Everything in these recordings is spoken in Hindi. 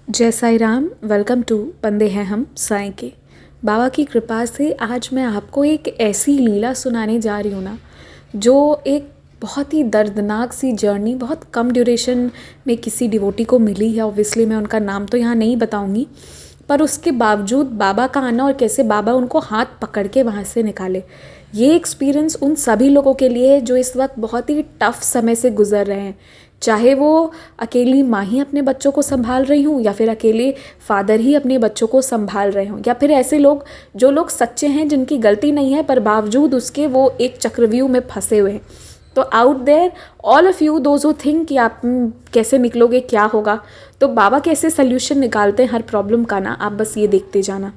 जय साई राम। वेलकम टू बंदे हैं हम साईं के। बाबा की कृपा से आज मैं आपको एक ऐसी लीला सुनाने जा रही हूँ ना, जो एक बहुत ही दर्दनाक सी जर्नी बहुत कम ड्यूरेशन में किसी डिवोटी को मिली है। ऑब्वियसली मैं उनका नाम तो यहाँ नहीं बताऊँगी, पर उसके बावजूद बाबा का आना और कैसे बाबा उनको हाथ पकड़ के वहाँ से निकाले, ये एक्सपीरियंस उन सभी लोगों के लिए है जो इस वक्त बहुत ही टफ समय से गुजर रहे हैं। चाहे वो अकेली माँ ही अपने बच्चों को संभाल रही हूँ, या फिर अकेले फादर ही अपने बच्चों को संभाल रहे हों, या फिर ऐसे लोग जो लोग सच्चे हैं जिनकी गलती नहीं है पर बावजूद उसके वो एक चक्रव्यूह में फंसे हुए हैं। तो out there all of you those who think कि आप कैसे निकलोगे, क्या होगा, तो बाबा कैसे सोल्यूशन निकालते हैं हर प्रॉब्लम का ना, आप बस ये देखते जाना।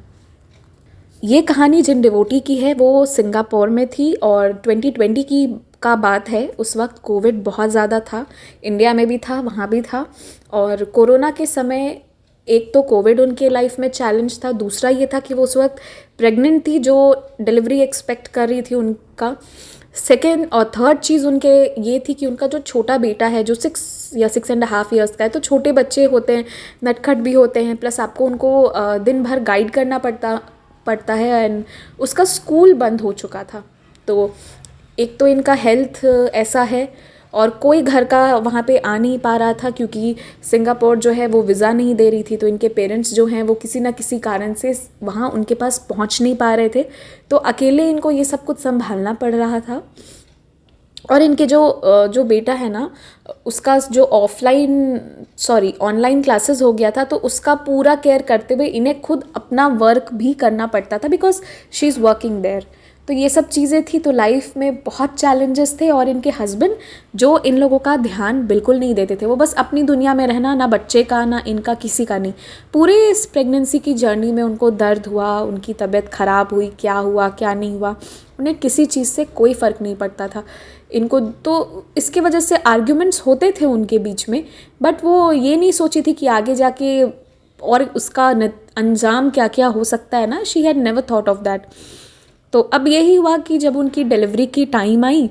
ये कहानी जिन डिवोटी की है वो सिंगापुर में थी और 2020 की का बात है। उस वक्त कोविड बहुत ज़्यादा था, इंडिया में भी था, वहाँ भी था। और कोरोना के समय एक तो कोविड उनके लाइफ में चैलेंज था, दूसरा ये था कि वो उस वक्त प्रेग्नेंट थी, जो डिलीवरी एक्सपेक्ट कर रही थी उनका। सेकेंड और थर्ड चीज़ उनके ये थी कि उनका जो छोटा बेटा है जो 6 या 6.5 ईयर्स का है, तो छोटे बच्चे होते हैं, नटखट भी होते हैं, प्लस आपको उनको दिन भर गाइड करना पड़ता है। एंड उसका स्कूल बंद हो चुका था। तो एक तो इनका हेल्थ ऐसा है, और कोई घर का वहाँ पे आ नहीं पा रहा था क्योंकि सिंगापुर जो है वो वीज़ा नहीं दे रही थी। तो इनके पेरेंट्स जो हैं वो किसी ना किसी कारण से वहाँ उनके पास पहुँच नहीं पा रहे थे, तो अकेले इनको ये सब कुछ संभालना पड़ रहा था। और इनके जो बेटा है ना, उसका जो ऑनलाइन क्लासेस हो गया था, तो उसका पूरा केयर करते हुए इन्हें खुद अपना वर्क भी करना पड़ता था, because she is working there. तो ये सब चीज़ें थी, तो लाइफ में बहुत चैलेंजेस थे। और इनके हस्बैंड जो इन लोगों का ध्यान बिल्कुल नहीं देते थे, वो बस अपनी दुनिया में रहना, ना बच्चे का ना इनका किसी का नहीं। पूरे इस प्रेगनेंसी की जर्नी में उनको दर्द हुआ, उनकी तबीयत ख़राब हुई, क्या हुआ क्या नहीं हुआ, उन्हें किसी चीज़ से कोई फ़र्क नहीं पड़ता था इनको। तो इसके वजह से आर्ग्यूमेंट्स होते थे उनके बीच में, बट वो ये नहीं सोची थी कि आगे जाके और उसका अंजाम क्या क्या हो सकता है ना। She had never thought of that. तो अब यही हुआ कि जब उनकी डिलीवरी की टाइम आई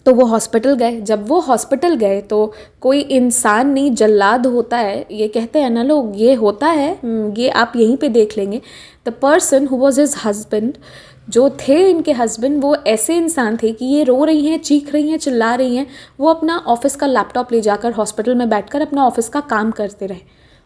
तो वो हॉस्पिटल गए। जब वो हॉस्पिटल गए तो कोई इंसान नहीं, जल्लाद होता है, ये कहते हैं ना लोग, ये होता है, ये आप यहीं पे देख लेंगे। The person who was his husband, जो थे इनके हस्बैंड, वो ऐसे इंसान थे कि ये रो रही हैं, चीख रही हैं, चिल्ला रही हैं, वो अपना ऑफिस का लैपटॉप ले जाकर हॉस्पिटल में बैठकर अपना ऑफिस का काम करते रहे।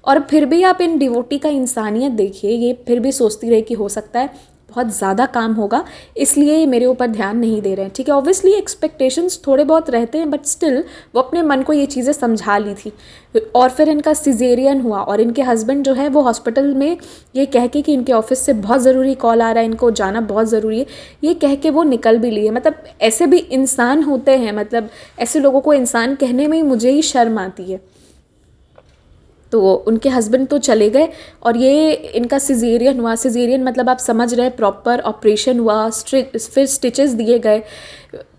और फिर भी आप इन डिवोटी का इंसानियत देखिए, ये फिर भी सोचती रही कि हो सकता है बहुत ज़्यादा काम होगा, इसलिए ये मेरे ऊपर ध्यान नहीं दे रहे हैं। ठीक है, ऑब्वियसली एक्सपेक्टेशंस थोड़े बहुत रहते हैं, बट स्टिल वो अपने मन को ये चीज़ें समझा ली थी। और फिर इनका सिजेरियन हुआ और इनके हस्बैंड जो है वो हॉस्पिटल में ये कह के कि इनके ऑफिस से बहुत ज़रूरी कॉल आ रहा है, इनको जाना बहुत ज़रूरी है, ये कह के वो निकल भी लिए। मतलब ऐसे भी इंसान होते हैं, मतलब ऐसे लोगों को इंसान कहने में ही मुझे ही शर्म आती है। तो उनके हस्बैंड तो चले गए और ये इनका सिजेरियन हुआ। सिजेरियन मतलब आप समझ रहे हैं, प्रॉपर ऑपरेशन हुआ, फिर स्टिचेस दिए गए।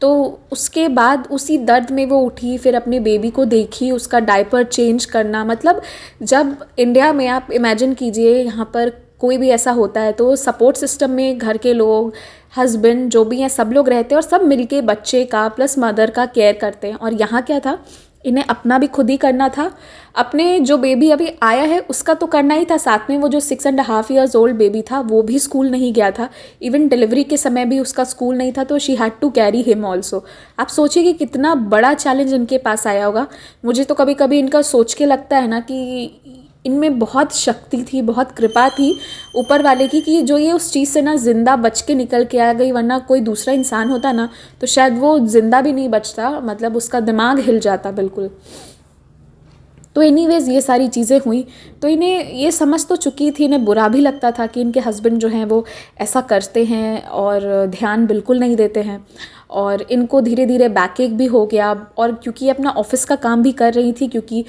तो उसके बाद उसी दर्द में वो उठी, फिर अपने बेबी को देखी, उसका डायपर चेंज करना। मतलब जब इंडिया में आप इमेजिन कीजिए, यहाँ पर कोई भी ऐसा होता है तो सपोर्ट सिस्टम में घर के लोग, हस्बैंड जो भी हैं, सब लोग रहते हैं और सब मिलके बच्चे का प्लस मदर का केयर करते हैं। और यहाँ क्या था, इन्हें अपना भी खुद ही करना था, अपने जो बेबी अभी आया है उसका तो करना ही था, साथ में वो जो 6.5 years old बेबी था वो भी स्कूल नहीं गया था। इवन डिलीवरी के समय भी उसका स्कूल नहीं था, तो she had to carry him also. आप सोचिए कि कितना बड़ा चैलेंज इनके पास आया होगा। मुझे तो कभी कभी इनका सोच के लगता है ना कि इनमें बहुत शक्ति थी, बहुत कृपा थी ऊपर वाले की, कि जो ये उस चीज़ से ना ज़िंदा बच के निकल के आ गई। वरना कोई दूसरा इंसान होता ना तो शायद वो ज़िंदा भी नहीं बचता, मतलब उसका दिमाग हिल जाता बिल्कुल। तो एनीवेज़ ये सारी चीज़ें हुई, तो इन्हें ये समझ तो चुकी थी, इन्हें बुरा भी लगता था कि इनके हस्बैंड जो हैं वो ऐसा करते हैं और ध्यान बिल्कुल नहीं देते हैं। और इनको धीरे धीरे बैकएक भी हो गया, और क्योंकि अपना ऑफिस का काम भी कर रही थी, क्योंकि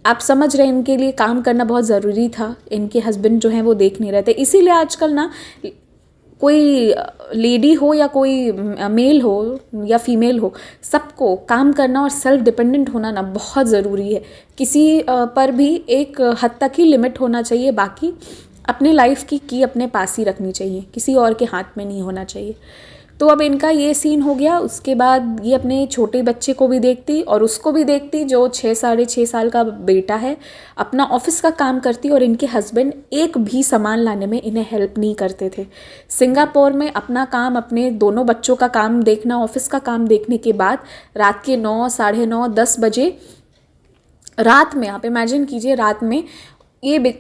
आप समझ रहे हैं इनके लिए काम करना बहुत ज़रूरी था, इनके हस्बैंड जो हैं वो देख नहीं रहे थे। इसीलिए आजकल ना कोई लेडी हो या कोई मेल हो या फीमेल हो, सबको काम करना और सेल्फ डिपेंडेंट होना ना बहुत ज़रूरी है। किसी पर भी एक हद तक ही लिमिट होना चाहिए, बाकी अपने लाइफ की अपने पास ही रखनी चाहिए, किसी और के हाथ में नहीं होना चाहिए। तो अब इनका ये सीन हो गया। उसके बाद ये अपने छोटे बच्चे को भी देखती और उसको भी देखती जो 6-6.5 साल का बेटा है, अपना ऑफिस का काम करती, और इनके हस्बैंड एक भी सामान लाने में इन्हें हेल्प नहीं करते थे। सिंगापुर में अपना काम, अपने दोनों बच्चों का काम देखना, ऑफिस का काम देखने के बाद रात के 9, 9:30, 10 बजे रात में, आप इमेजिन कीजिए, रात में ये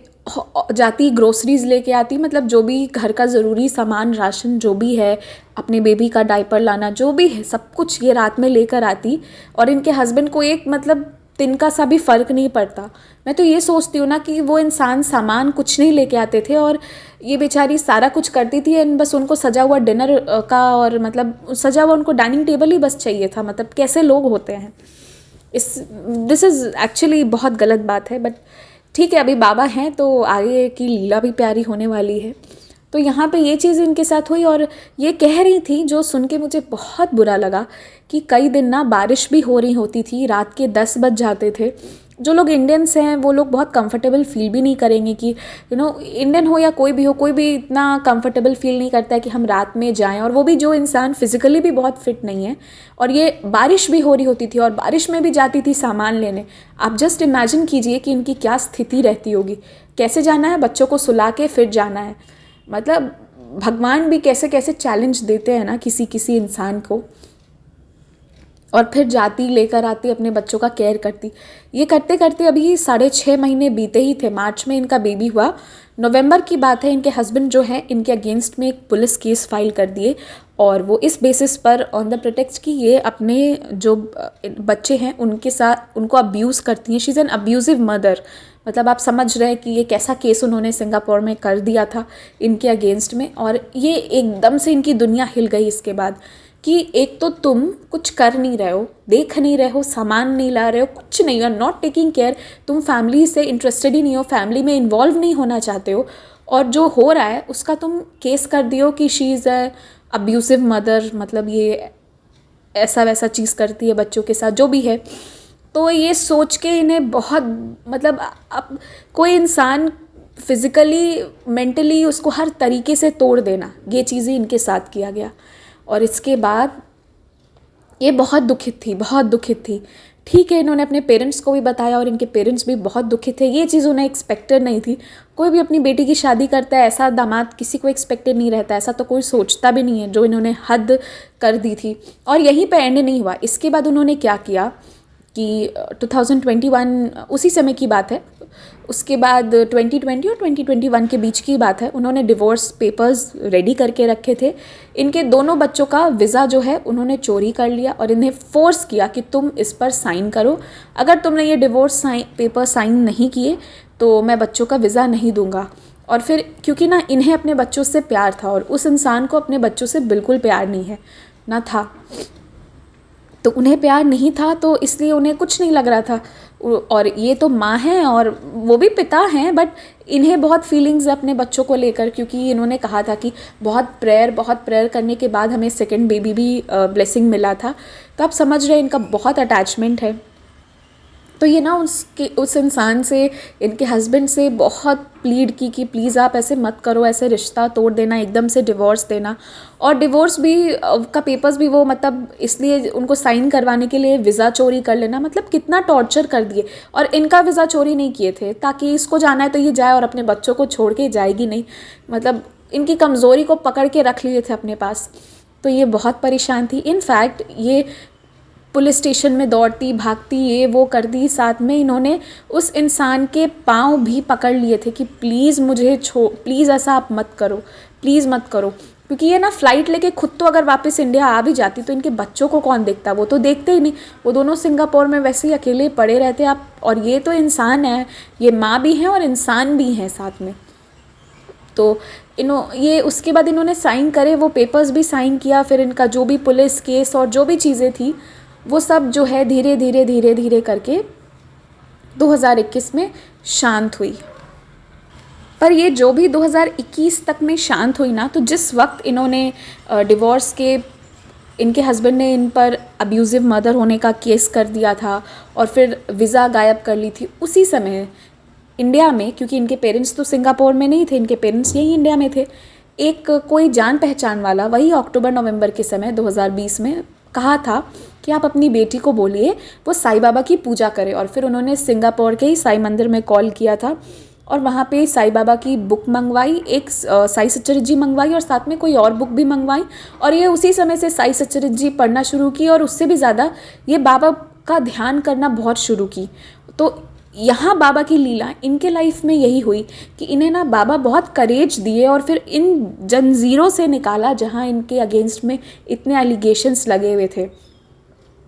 जाती, ग्रोसरीज लेके आती, मतलब जो भी घर का ज़रूरी सामान, राशन जो भी है, अपने बेबी का डायपर लाना, जो भी है सब कुछ ये रात में लेकर आती। और इनके हस्बैंड को एक मतलब तिनका सा भी फ़र्क नहीं पड़ता। मैं तो ये सोचती हूँ ना कि वो इंसान सामान कुछ नहीं लेके आते थे और ये बेचारी सारा कुछ करती थी, एंड बस उनको सजा हुआ डिनर का, और मतलब सजा हुआ उनको डाइनिंग टेबल ही बस चाहिए था। मतलब कैसे लोग होते हैं, दिस इज़ एक्चुअली बहुत गलत बात है। बट ठीक है, अभी बाबा हैं तो आगे की लीला भी प्यारी होने वाली है। तो यहाँ पे ये चीज़ इनके साथ हुई, और ये कह रही थी, जो सुन के मुझे बहुत बुरा लगा, कि कई दिन ना बारिश भी हो रही होती थी, रात के 10 बज जाते थे। जो लोग इंडियंस हैं वो लोग बहुत कंफर्टेबल फील भी नहीं करेंगे कि इंडियन हो या कोई भी हो, कोई भी इतना कंफर्टेबल फील नहीं करता है कि हम रात में जाएं, और वो भी जो इंसान फिजिकली भी बहुत फिट नहीं है। और ये बारिश भी हो रही होती थी और बारिश में भी जाती थी सामान लेने। आप जस्ट इमेजिन कीजिए कि इनकी क्या स्थिति रहती होगी। कैसे जाना है, बच्चों को सुला के फिर जाना है। मतलब भगवान भी कैसे कैसे चैलेंज देते हैं ना किसी किसी इंसान को। और फिर जाती, लेकर आती, अपने बच्चों का केयर करती। ये करते करते अभी 6.5 महीने बीते ही थे। मार्च में इनका बेबी हुआ। नवंबर की बात है, इनके हस्बैंड जो है इनके अगेंस्ट में एक पुलिस केस फाइल कर दिए, और वो इस बेसिस पर ऑन द प्रिटेक्स्ट कि ये अपने जो बच्चे हैं उनके साथ उनको अब्यूज़ करती हैं। She is an abusive mother. मतलब आप समझ रहे हैं कि ये कैसा केस उन्होंने सिंगापुर में कर दिया था इनके अगेंस्ट में। और ये एकदम से इनकी दुनिया हिल गई इसके बाद, कि एक तो तुम कुछ कर नहीं रहे हो, देख नहीं रहे हो, सामान नहीं ला रहे हो, कुछ नहीं, you are not taking care. तुम फैमिली से इंटरेस्टेड ही नहीं हो, फैमिली में इन्वॉल्व नहीं होना चाहते हो, और जो हो रहा है उसका तुम केस कर दियो कि she is a abusive mother. मतलब ये ऐसा वैसा चीज़ करती है बच्चों के साथ, जो भी है। तो ये सोच के इन्हें बहुत, मतलब अब कोई इंसान फिज़िकली, मेंटली उसको हर तरीके से तोड़ देना, ये चीज़ें इनके साथ किया गया। और इसके बाद ये बहुत दुखित थी, बहुत दुखित थी। ठीक है, इन्होंने अपने पेरेंट्स को भी बताया और इनके पेरेंट्स भी बहुत दुखित थे। ये चीज़ उन्हें एक्सपेक्टेड नहीं थी। कोई भी अपनी बेटी की शादी करता है, ऐसा दामाद किसी को एक्सपेक्टेड नहीं रहता, ऐसा तो कोई सोचता भी नहीं है, जो इन्होंने हद कर दी थी। और यहीं पे एंड नहीं हुआ। इसके बाद उन्होंने क्या किया कि 2021 उसी समय की बात है, उसके बाद 2020 और 2021 के बीच की बात है, उन्होंने डिवोर्स पेपर्स रेडी करके रखे थे। इनके दोनों बच्चों का वीज़ा जो है उन्होंने चोरी कर लिया और इन्हें फोर्स किया कि तुम इस पर साइन करो। अगर तुमने ये डिवोर्स पेपर साइन नहीं किए तो मैं बच्चों का वीज़ा नहीं दूंगा। और फिर क्योंकि ना इन्हें अपने बच्चों से प्यार था और उस इंसान को अपने बच्चों से बिल्कुल प्यार नहीं है ना था, तो उन्हें प्यार नहीं था, तो इसलिए उन्हें कुछ नहीं लग रहा था। और ये तो माँ हैं और वो भी पिता हैं, बट इन्हें बहुत फीलिंग्स है अपने बच्चों को लेकर, क्योंकि इन्होंने कहा था कि बहुत प्रेयर करने के बाद हमें सेकंड बेबी भी ब्लेसिंग मिला था। तो आप समझ रहे हैं इनका बहुत अटैचमेंट है। तो ये ना उस इंसान से, इनके हस्बैंड से बहुत प्लीड की कि प्लीज़ आप ऐसे मत करो, ऐसे रिश्ता तोड़ देना, एकदम से डिवोर्स देना। और डिवोर्स भी का पेपर्स भी वो मतलब इसलिए उनको साइन करवाने के लिए वीज़ा चोरी कर लेना, मतलब कितना टॉर्चर कर दिए। और इनका वीज़ा चोरी नहीं किए थे, ताकि इसको जाना है तो ये जाए और अपने बच्चों को छोड़ के जाएगी नहीं। मतलब इनकी कमज़ोरी को पकड़ के रख लिए थे अपने पास। तो ये बहुत परेशान थी। इनफैक्ट ये पुलिस स्टेशन में दौड़ती भागती, ये वो करती। साथ में इन्होंने उस इंसान के पाँव भी पकड़ लिए थे कि प्लीज़ मुझे प्लीज़ ऐसा आप मत करो, प्लीज़ मत करो। क्योंकि ये ना फ़्लाइट लेके खुद तो अगर वापस इंडिया आ भी जाती तो इनके बच्चों को कौन देखता, वो तो देखते ही नहीं। वो दोनों सिंगापुर में वैसे ही अकेले पड़े रहते आप। और ये तो इंसान है, ये माँ भी हैं और इंसान भी हैं साथ में। तो ये उसके बाद इन्होंने साइन करे, वो पेपर्स भी साइन किया। फिर इनका जो भी पुलिस केस और जो भी चीज़ें थी वो सब जो है धीरे धीरे करके 2021 में शांत हुई। पर ये जो भी 2021 तक में शांत हुई ना, तो जिस वक्त इन्होंने डिवोर्स के, इनके हस्बैंड ने इन पर अब्यूज़िव मदर होने का केस कर दिया था और फिर वीज़ा गायब कर ली थी, उसी समय इंडिया में, क्योंकि इनके पेरेंट्स तो सिंगापुर में नहीं थे, इनके पेरेंट्स यहीं इंडिया में थे, एक कोई जान पहचान वाला वही अक्टूबर नवंबर के समय 2020 में कहा था कि आप अपनी बेटी को बोलिए वो साईं बाबा की पूजा करे। और फिर उन्होंने सिंगापुर के ही साई मंदिर में कॉल किया था और वहाँ पे साईं बाबा की बुक मंगवाई, एक साई सच्चरित्र जी मंगवाई और साथ में कोई और बुक भी मंगवाई। और ये उसी समय से साई सच्चरित्र जी पढ़ना शुरू की और उससे भी ज़्यादा ये बाबा का ध्यान करना बहुत शुरू की। तो यहाँ बाबा की लीला इनके लाइफ में यही हुई कि इन्हें ना बाबा बहुत करेज दिए और फिर इन जंजीरों से निकाला जहाँ इनके अगेंस्ट में इतने एलिगेशंस लगे हुए थे।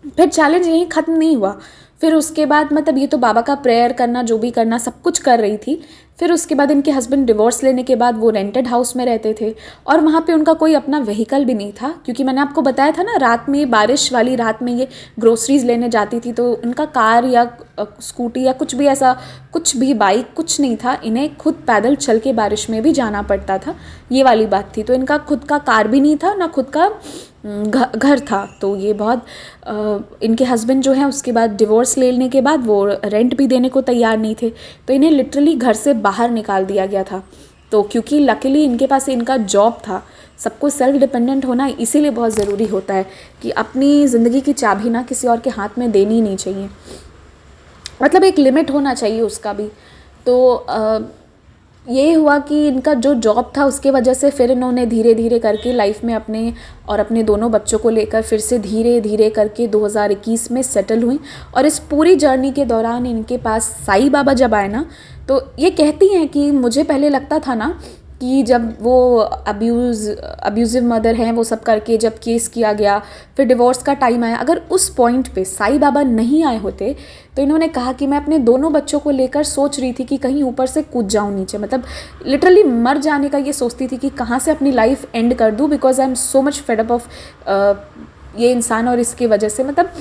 फिर चैलेंज यहीं ख़त्म नहीं हुआ। फिर उसके बाद मतलब ये तो बाबा का प्रेयर करना, जो भी करना, सब कुछ कर रही थी। फिर उसके बाद इनके हस्बैंड डिवोर्स लेने के बाद वो रेंटेड हाउस में रहते थे और वहाँ पे उनका कोई अपना व्हीकल भी नहीं था, क्योंकि मैंने आपको बताया था ना रात में, बारिश वाली रात में ये ग्रोसरीज लेने जाती थी, तो उनका कार या स्कूटी या कुछ भी ऐसा, कुछ भी बाइक कुछ नहीं था। इन्हें खुद पैदल चल के बारिश में भी जाना पड़ता था, ये वाली बात थी। तो इनका खुद का कार भी नहीं था, ना खुद का घर था। तो ये बहुत इनके हस्बैंड जो है उसके बाद डिवोर्स लेने के बाद वो रेंट भी देने को तैयार नहीं थे, तो इन्हें लिटरली घर से बाहर निकाल दिया गया था। तो क्योंकि लकीली इनके पास इनका जॉब था, सबको सेल्फ डिपेंडेंट होना इसीलिए बहुत ज़रूरी होता है कि अपनी ज़िंदगी की चाबी ना किसी और के हाथ में देनी नहीं चाहिए, मतलब एक लिमिट होना चाहिए उसका भी। तो ये हुआ कि इनका जो जॉब था उसके वजह से फिर इन्होंने धीरे धीरे करके लाइफ में अपने और अपने दोनों बच्चों को लेकर फिर से धीरे धीरे करके 2021 में सेटल हुई। और इस पूरी जर्नी के दौरान इनके पास साईं बाबा जब आए ना, तो ये कहती हैं कि मुझे पहले लगता था ना कि जब वो अब्यूज़िव मदर हैं, वो सब करके जब केस किया गया, फिर डिवोर्स का टाइम आया, अगर उस पॉइंट पे साईं बाबा नहीं आए होते तो इन्होंने कहा कि मैं अपने दोनों बच्चों को लेकर सोच रही थी कि कहीं ऊपर से कूद जाऊं नीचे, मतलब लिटरली मर जाने का ये सोचती थी कि कहाँ से अपनी लाइफ एंड कर दूं, because I am so much fed up of ये इंसान। और इसकी वजह से मतलब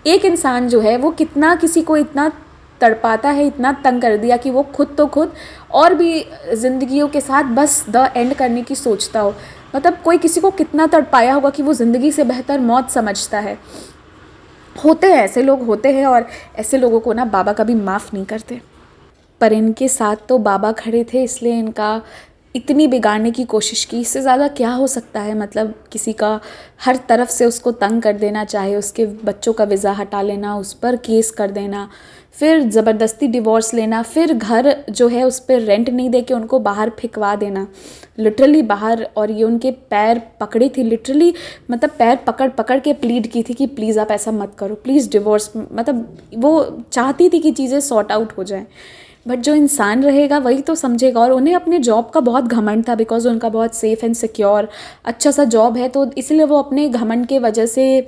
एक इंसान जो है वो कितना किसी को इतना तड़पाता है, इतना तंग कर दिया कि वो खुद और भी ज़िंदगियों के साथ बस द एंड करने की सोचता हो। मतलब कोई किसी को कितना तड़पाया होगा कि वो ज़िंदगी से बेहतर मौत समझता है। होते हैं ऐसे लोग, होते हैं, और ऐसे लोगों को ना बाबा कभी माफ़ नहीं करते। पर इनके साथ तो बाबा खड़े थे, इसलिए इनका इतनी बिगाड़ने की कोशिश की। इससे ज़्यादा क्या हो सकता है, मतलब किसी का हर तरफ से उसको तंग कर देना, चाहे उसके बच्चों का वीज़ा हटा लेना, उस पर केस कर देना, फिर ज़बरदस्ती डिवोर्स लेना, फिर घर जो है उस पर रेंट नहीं दे के उनको बाहर फेंकवा देना, लिटरली बाहर। और ये उनके पैर पकड़ी थी, लिटरली मतलब पैर पकड़ पकड़ के प्लीड की थी कि प्लीज़ आप ऐसा मत करो, प्लीज़ डिवोर्स, मतलब वो चाहती थी कि चीज़ें सॉर्ट आउट हो जाएं। बट जो इंसान रहेगा वही तो समझेगा। और उन्हें अपने जॉब का बहुत घमंड था, बिकॉज उनका बहुत सेफ़ एंड सिक्योर अच्छा सा जॉब है, तो इसलिए वो अपने घमंड के वजह से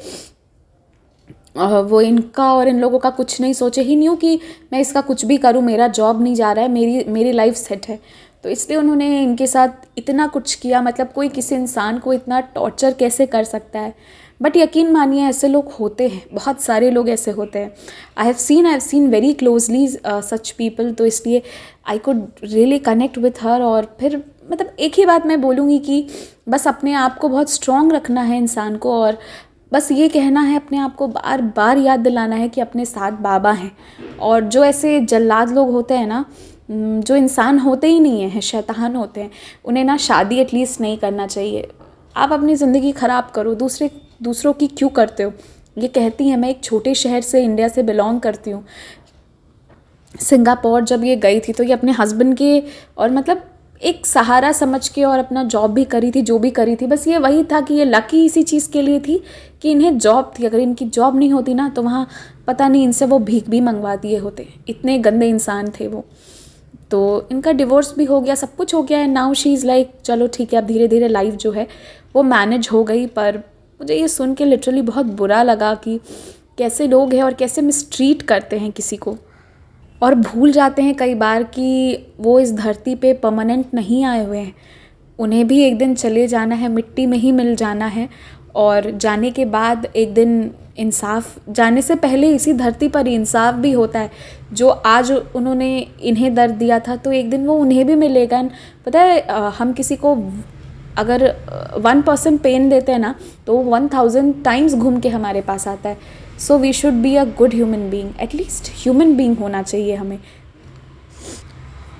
वो इनका और इन लोगों का कुछ नहीं सोचे, ही न्यू कि मैं इसका कुछ भी करूँ मेरा जॉब नहीं जा रहा है, मेरी लाइफ सेट है। तो इसलिए उन्होंने इनके साथ इतना कुछ किया। मतलब कोई किसी इंसान को इतना टॉर्चर कैसे कर सकता है। बट यकीन मानिए ऐसे लोग होते हैं, बहुत सारे लोग ऐसे होते हैं। I have seen very closely such people, तो इसलिए I could really connect with her. और फिर मतलब एक ही बात मैं बोलूँगी कि बस अपने आप को बहुत स्ट्रॉन्ग रखना है इंसान को, और बस ये कहना है अपने आप को, बार बार याद दिलाना है कि अपने साथ बाबा हैं। और जो ऐसे जल्लाद लोग होते हैं ना, जो इंसान होते ही नहीं हैं, शैतान होते हैं, उन्हें ना शादी एटलीस्ट नहीं करना चाहिए। आप अपनी ज़िंदगी ख़राब करो, दूसरों की क्यों करते हो। ये कहती हैं, मैं एक छोटे शहर से, इंडिया से बिलोंग करती हूँ। सिंगापुर जब ये गई थी तो ये अपने हस्बैंड के और मतलब एक सहारा समझ के और अपना जॉब भी करी थी, जो भी करी थी, बस ये वही था कि ये लकी इसी चीज़ के लिए थी कि इन्हें जॉब थी। अगर इनकी जॉब नहीं होती ना तो वहाँ पता नहीं इनसे वो भीख भी मंगवा दिए होते, इतने गंदे इंसान थे वो। तो इनका डिवोर्स भी हो गया, सब कुछ हो गया है। नाउ शी इज़ लाइक चलो ठीक है, अब धीरे धीरे लाइफ जो है वो मैनेज हो गई। पर मुझे ये सुन के लिटरली बहुत बुरा लगा कि कैसे लोग हैं और कैसे मिसट्रीट करते हैं किसी को, और भूल जाते हैं कई बार कि वो इस धरती पे परमानेंट नहीं आए हुए हैं। उन्हें भी एक दिन चले जाना है, मिट्टी में ही मिल जाना है। और जाने के बाद एक दिन इंसाफ, जाने से पहले इसी धरती पर इंसाफ भी होता है। जो आज उन्होंने इन्हें दर्द दिया था तो एक दिन वो उन्हें भी मिलेगा। पता है हम किसी को अगर 1% पेन देते हैं ना तो 1000 टाइम्स घूम के हमारे पास आता है। So we should be a good human being, at least human being होना चाहिए हमें।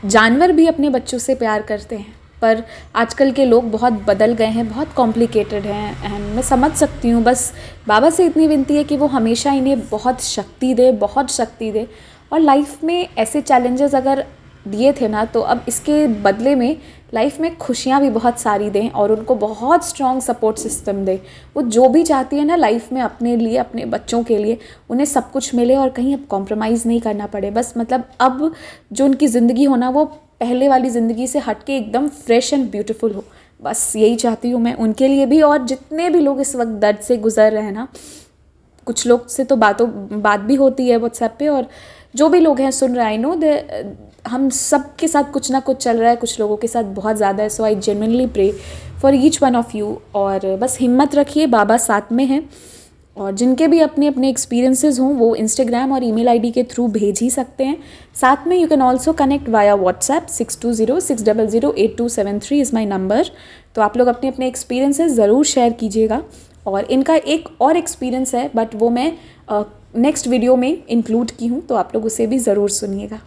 जानवर भी अपने बच्चों से प्यार करते हैं, पर आजकल के लोग बहुत बदल गए हैं, बहुत कॉम्प्लिकेटेड हैं। एंड मैं समझ सकती हूँ, बस बाबा से इतनी विनती है कि वो हमेशा इन्हें बहुत शक्ति दे, बहुत शक्ति दे। और लाइफ में ऐसे चैलेंजेस अगर दिए थे ना, तो अब इसके बदले में लाइफ में खुशियाँ भी बहुत सारी दें और उनको बहुत स्ट्रॉन्ग सपोर्ट सिस्टम दे। वो जो भी चाहती है ना लाइफ में, अपने लिए, अपने बच्चों के लिए, उन्हें सब कुछ मिले और कहीं अब कॉम्प्रोमाइज़ नहीं करना पड़े। बस मतलब अब जो उनकी ज़िंदगी हो ना, वो पहले वाली ज़िंदगी से हट के एकदम फ्रेश एंड ब्यूटीफुल हो। बस यही चाहती हूँ मैं उनके लिए भी, और जितने भी लोग इस वक्त दर्द से गुजर रहे हैं ना, कुछ लोग से तो बात भी होती है व्हाट्सएप पे, और जो भी लोग हैं सुन रहे, आई नो हम सब के साथ कुछ ना कुछ चल रहा है, कुछ लोगों के साथ बहुत ज़्यादा है। So I genuinely pray for each one of you. और बस हिम्मत रखिए, बाबा साथ में हैं। और जिनके भी अपने अपने एक्सपीरियंसेस हों, वो इंस्टाग्राम और ईमेल आईडी के थ्रू भेज ही सकते हैं। साथ में you can also connect via WhatsApp. 6206008273 is my number. तो आप लोग अपने अपने एक्सपीरियंसेस ज़रूर शेयर कीजिएगा। और इनका एक और एक्सपीरियंस है, बट वो मैं नेक्स्ट वीडियो में इंक्लूड की हूँ, तो आप लोग उसे भी ज़रूर सुनिएगा।